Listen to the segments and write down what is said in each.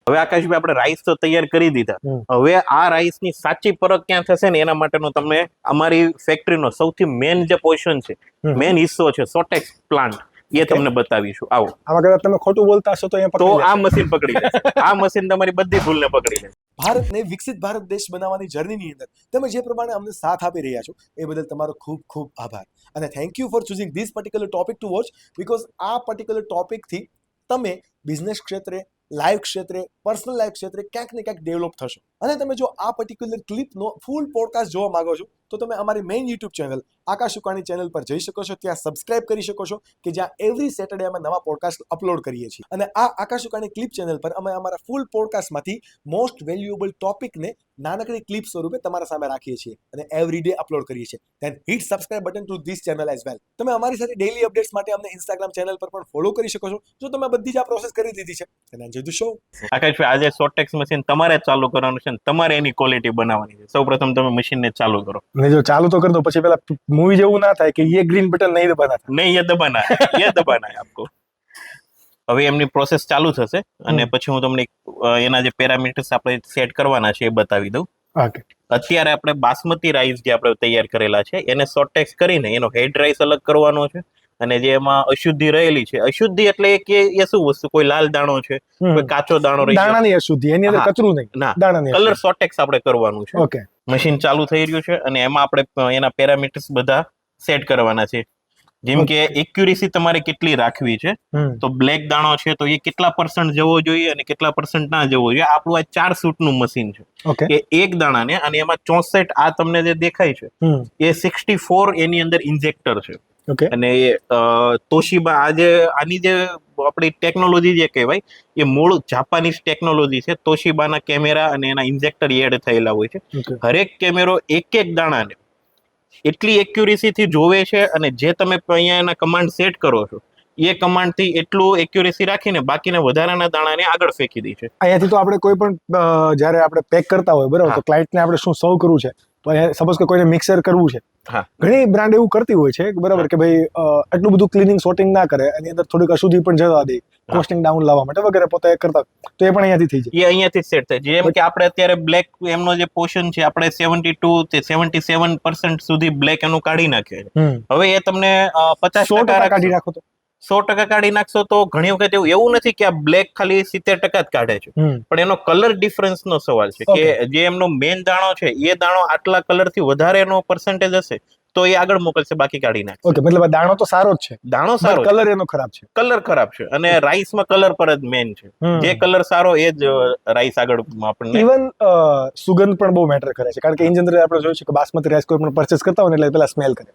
હવે આકાશભાઈ આપણે રાઈસ તો તૈયાર કરી દીધા. હવે આ રાઈસ ની સાચી પરખ ક્યાં થશે ને એના માટેનો તમને અમારી ફેક્ટરીનો સૌથી મેન જે પોર્શન છે, મેન હિસ્સો છે સોટેક્સ પ્લાન્ટ, એ તમને બતાવીશું. આવો. આમાં કદાચ તમે ખોટું બોલતા હશો તો તો આ મશીન પકડી લેશે. આ મશીન તમારી બધી ભૂલને પકડી લેશે. ભારતને વિકસિત ભારત દેશ બનાવવાની જર્નીની અંદર તમે જે પ્રમાણે અમને સાથ આપી રહ્યા છો એ બદલ તમારો ખૂબ ખૂબ આભાર. અને thank you for choosing this particular topic two watch, because આ પર્ટિક્યુલર ટોપિકથી તમે બિઝનેસ ક્ષેત્રે, લાઈફ ક્ષેત્રે, પર્સનલ લાઈફ ક્ષેત્રે ક્યાંક ને ક્યાંક ડેવલપ થશો. અને તમે જો આ પર્ટિક્યુલર ક્લિપનો ફૂલ પોડકાસ્ટ જોવા માંગો છો તો તમે અમારી મેઇન યુટ્યુબ ચેનલ આકાશ ઉકાણી ચેનલ પર જઈ શકો છો. ત્યાં સબસ્ક્રાઇબ કરી શકો છો કે જ્યાં એવરી સેટરડે અમે નવા પોડકાસ્ટ અપલોડ કરીએ છીએ. અને આ આકાશ ઉકાણી ક્લિપ ચેનલ પર અમે અમારા ફૂલ પોડકાસ્ટમાંથી મોસ્ટ વેલ્યુએબલ ટોપિકને નાનકડી ક્લિપ સ્વરૂપે તમારા સામે રાખીએ છીએ અને એવરી ડે અપલોડ કરીએ છીએ. Then hit subscribe button to this channel as well. તમે અમારી સાથે ડેઇલી અપડેટ્સ માટે અમને ઇન્સ્ટાગ્રામ ચેનલ પર પણ ફોલો કરી શકો છો જો તમે બધી જ આ પ્રોસેસ કરી દીધી છે. અને એન્જોય ધ શો. આકાશભાઈ, આજે સોટેક્સ મશીન તમારે ચાલુ કરવાનું છે ને તમારે એની ક્વોલિટી બનાવવાની છે. સૌપ્રથમ તમે મશીનને ચાલુ કરો. ને જો ચાલુ તો કરી દો, પછી પેલા મૂવી જેવું ના થાય કે ये ग्रीन बटन नहीं दबाना था. નહીં, ये दबाना है आपको. હવે એમની પ્રોસેસ ચાલુ થશે અને પછી હું તમને એના જે પેરામીટર્સ આપણે સેટ કરવાના છે એ બતાવી દઉં. ઓકે. અત્યારે આપણે બાસમતી રાઈસ જે આપણે તૈયાર કરેલા છે એને સોટેક્સ કરીને એનો હેડ રાઈસ અલગ કરવાનો છે. અને જે એમાં અશુદ્ધિ રહેલી છે, અશુદ્ધિ એટલે કે એ શું વસ્તુ, કોઈ લાલ દાણો છે, કોઈ કાચો દાણો રહી, દાણાની અશુદ્ધિ, એની અંદર કચરું નહીં, ના, દાણાની કલર સોટેક્સ આપણે કરવાનું છે. ઓકે. મશીન ચાલુ થઈ રહ્યું છે અને એમાં આપણે એના પેરામીટર્સ બધા સેટ કરવાના છે. જેમ કે એક્યુરેસી તમારે કેટલી રાખવી છે, તો બ્લેક દાણો છે તો એ કેટલા % જવો જોઈએ અને કેટલા % ના જવો જોઈએ. આપણું આ 4 સૂટનું મશીન છે કે એક દાણાને, અને એમાં 64 આ તમને જે દેખાય છે એ 64 એની અંદર ઇન્જેક્ટર છે. અને તોશિબા આની જે આપણી ટેકનોલોજી જે કહેવાય એ મૂળ જાપાનીઝ ટેકનોલોજી છે. તોશિબાના કેમેરા અને એના ઇન્જેક્ટર એડ થયેલા હોય છે. હરેક કેમેરો એક દાણાને એટલી એક્યુરેસી થી જોવે છે અને જે તમે અહીંયા એના કમાન્ડ સેટ કરો છો એ કમાન્ડ થી એટલું એક્યુરેસી રાખીને બાકીના વધારાના દાણાને આગળ ફેંકી દે છે. અહીંયાથી તો આપણે કોઈ પણ જ્યારે આપણે પેક કરતા હોય, બરાબર, તો ક્લાયન્ટને આપણે શું સર્વ કરવું છે, તો અહીંયા સપોઝ કે કોઈને મિક્સર કરવું છે, ઘણી બ્રાન્ડ એવું કરતી હોય છે, બરાબર, કે ભાઈ એટલું બધું ક્લિનિંગ સોર્ટિંગ ના કરે, એની અંદર થોડીક અશુદ્ધિ પણ જવા દે, કોસ્ટિંગ ડાઉન લાવવા માટે વગેરે પોતે કરતા, તો એ પણ અહીંયાથી થઈ જાય. એ અહીંયાથી સેટ થાય. જેમ કે આપણે અત્યારે બ્લેક એમનો જે પોર્શન છે આપણે 72 થી 77% સુધી બ્લેક એનું કાઢી નાખીએ છે. હવે એ તમને 50% કાઢી નાખો તો 100% કાઢી નાખશો તો ઘણી વખત એવું નથી કે આ બ્લેક ખાલી 70% જ કાઢે છે, પણ એનો કલર ડિફરન્સ નો સવાલ છે કે જે એમનો મેઇન દાણો છે એ દાણો આટલા કલર થી વધારે એનો પર્સન્ટેજ હશે તો એ આગળ મોકલશે, બાકી કાઢી નાખશે. ઓકે, મતલબ દાણો તો સારો જ છે, દાણો સારો, કલર એનો ખરાબ છે. કલર ખરાબ છે અને રાઈસમાં કલર પર જ મેઇન છે. જે કલર સારો એ જ રાઈસ આગળ આપણને. ઇવન સુગંધ પણ બહુ મેટર કરે છે, કારણ કે ઇન્જિન આપણે જોયું છે કે બાસમતી રાઈસ કોઈ પણ પરચેસ કરતા હોય ને એટલે પેલા સ્મેલ કરે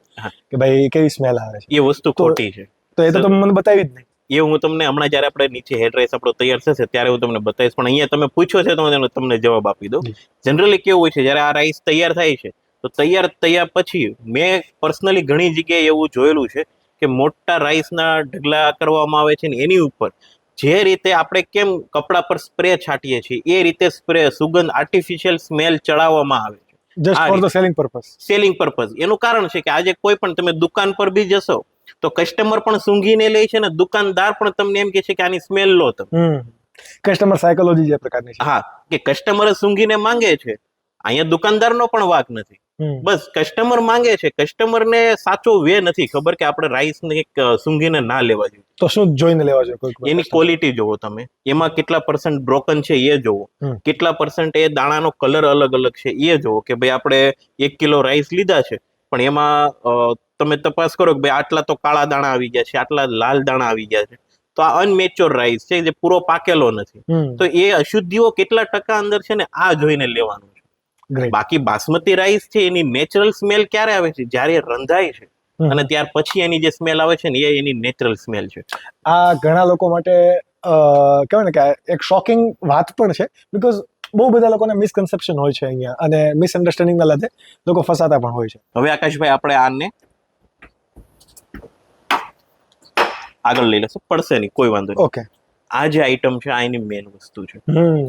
કે ભાઈ કેવી સ્મેલ આવે છે. એ વસ્તુ ખોટી છે. તો એ તો તમે મને બતાવી જ નહીં. એ હું તમને હમણાં જયારે આપણે નીચે હેડ રાઈસ આપણો તૈયાર થશે ત્યારે હું તમને બતાવીશ, પણ અહીંયા તમે પૂછ્યો છે તો હું તમને જવાબ આપી દઉં. જનરલી કેવું હોય છે, જયારે આ રાઈસ તૈયાર થાય છે તો તૈયાર થયા પછી મેં પર્સનલી ઘણી જગ્યાએ એવું જોયેલું છે કે મોટા રાઈસના ઢગલા કરવામાં આવે છે ને એની ઉપર જે રીતે આપણે કેમ કપડા પર સ્પ્રે છાંટીએ છીએ એ રીતે સ્પ્રે, સુગંધ, આર્ટિફિશિયલ સ્મેલ ચડાવવામાં આવે છે, just for the selling purpose. Selling purpose. એનું કારણ છે કે આજે કોઈ પણ તમે દુકાન પર બી જશો તો કસ્ટમર પણ સૂંઘીને લે છે ને દુકાનદાર પણ તમને એમ કે છે કે આની સ્મેલ લો તમે. કસ્ટમર સાયકોલોજી જે પ્રકારની છે. હા, કે કસ્ટમર સૂંઘીને માંગે છે. અહીંયા દુકાનદારનો પણ વાંક નથી, બસ કસ્ટમર માંગે છે. કસ્ટમરને સાચો વે નથી ખબર કે આપણે રાઈસને સૂંઘીને ના લેવા જોઈએ. તો શું જોઈને લેવા જોઈએ? એની ક્વોલિટી જોવો તમે, એમાં કેટલા % બ્રોકન છે એ જોવો, કેટલા % એ દાણાનો કલર અલગ અલગ છે એ જોવો. કે ભાઈ આપણે 1 કિલો રાઈસ લીધા છે પણ એમાં તમે તપાસ કરો કે ભાઈ આટલા તો કાળા દાણા આવી ગયા છે, આટલા લાલ દાણા આવી ગયા છે, તો આ અનમેચ્યોર રાઈસ છે જે પૂરો પાકેલો નથી. તો એ અશુદ્ધિઓ કેટલા ટકા અંદર છે ને આ જોઈને લેવાનું છે. બાકી બાસમતી રાઈસ છે એની નેચરલ સ્મેલ ક્યારે આવે છે? જ્યારે રંધાય છે અને ત્યાર પછી એની જે સ્મેલ આવે છે ને એ એની નેચરલ સ્મેલ છે. આ ઘણા લોકો માટે કહેવાય ને કે એક શોકિંગ વાત પણ છે, બીકોઝ બહુ બધા લોકોને મિસકન્સેપ્શન હોય છે અહીંયા અને મિસઅન્ડરસ્ટેન્ડિંગના લીધે લોકો ફસાતા પણ હોય છે. હવે આકાશભાઈ આપણે આને આગળ લઈ લેશું, પડશે નહીં, કોઈ વાંધો નહીં. ઓકે. આ જે આઈટમ છે આ એની મેઇન વસ્તુ છે.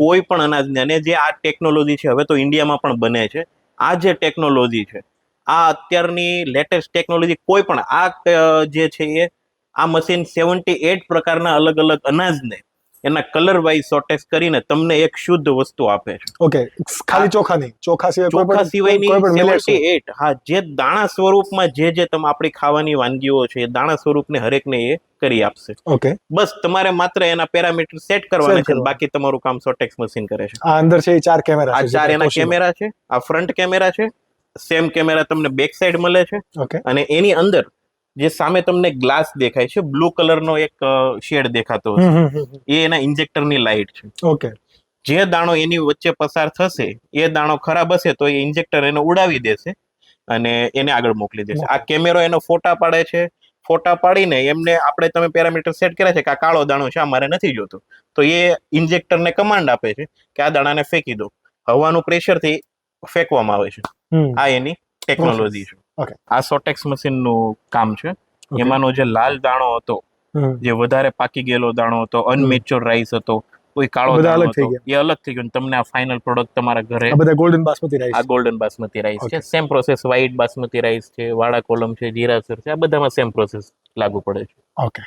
કોઈ પણ અનાજને, અને જે આ ટેકનોલોજી છે હવે તો ઇન્ડિયામાં પણ બને છે. આ જે ટેકનોલોજી છે આ અત્યારની લેટેસ્ટ ટેકનોલોજી, કોઈ પણ આ જે છે એ આ મશીન 78 પ્રકારના અલગ અલગ અનાજને એના કલર વાઇઝ સોટેક્સ કરીને તમને એક શુદ્ધ વસ્તુ આપે છે. ઓકે, ખાલી ચોખા નહીં, ચોખા સિવાય ચોખા સિવાયની કોઈ પણ millets હોય. 78, હા, જે દાણા સ્વરૂપમાં જે તમે આપણી ખાવાની વાનગીઓ છે એ દાણા સ્વરૂપને હરેકને એ કરી આપશે. ઓકે, બસ તમારે માત્ર એના પેરામીટર સેટ કરવાના છે અને કરવાના. બાકી તમારું કામ સોટેક્સ મશીન કરે છે. આ અંદર છે એ 4 કેમેરા આ છે, 4 એના Toshiba. કેમેરા છે, આ ફ્રન્ટ કેમેરા છે, સેમ કેમેરા તમને બેક સાઈડ મળે છે ઓકે, અને એની અંદર જે સામે તમને ગ્લાસ દેખાય છે, બ્લુ કલરનો એક શેડ દેખાતો હશે, એ એના ઇન્જેક્ટરની લાઇટ છે. ઓકે, જે દાણો એની વચ્ચે પસાર થશે એ દાણો ખરાબ હશે તો એ ઇન્જેક્ટર એને ઉડાવી દેશે અને એને આગળ મોકલી દેશે. આ કેમેરો એનો ફોટા પાડે છે, ફોટા પાડીને એમને આપણે તમે પેરામીટર સેટ કર્યા છે કે આ કાળો દાણો છે, આ મારે નથી જોતો, તો એ ઇન્જેક્ટરને કમાન્ડ આપે છે કે આ દાણાને ફેંકી દો. હવાનું પ્રેશરથી ફેંકવામાં આવે છે. આ એની ટેકનોલોજી છે. Okay. આ સોટેક્સ મશીનનું કામ છે. Okay. એમાંનો જે લાલ દાણો હતો, જે વધારે પાકી ગયેલો દાણો હતો, અનમેચ્યોર રાઈસ હતો, કોઈ કાળો બધા દાણો અલગ થઈ હતો, એ અલગ થઈ ગયો. તમને આ ફાઇનલ પ્રોડક્ટ તમારા ઘરે આ બધા ગોલ્ડન બાસમતી રાઈસ. આ ગોલ્ડન બાસમતી રાઈસ છે. Okay. Same process white basmati rice છે, વાડા કોલમ છે, જીરાસર છે, આ બધામાં સેમ પ્રોસેસ લાગુ પડે છે. ઓકે.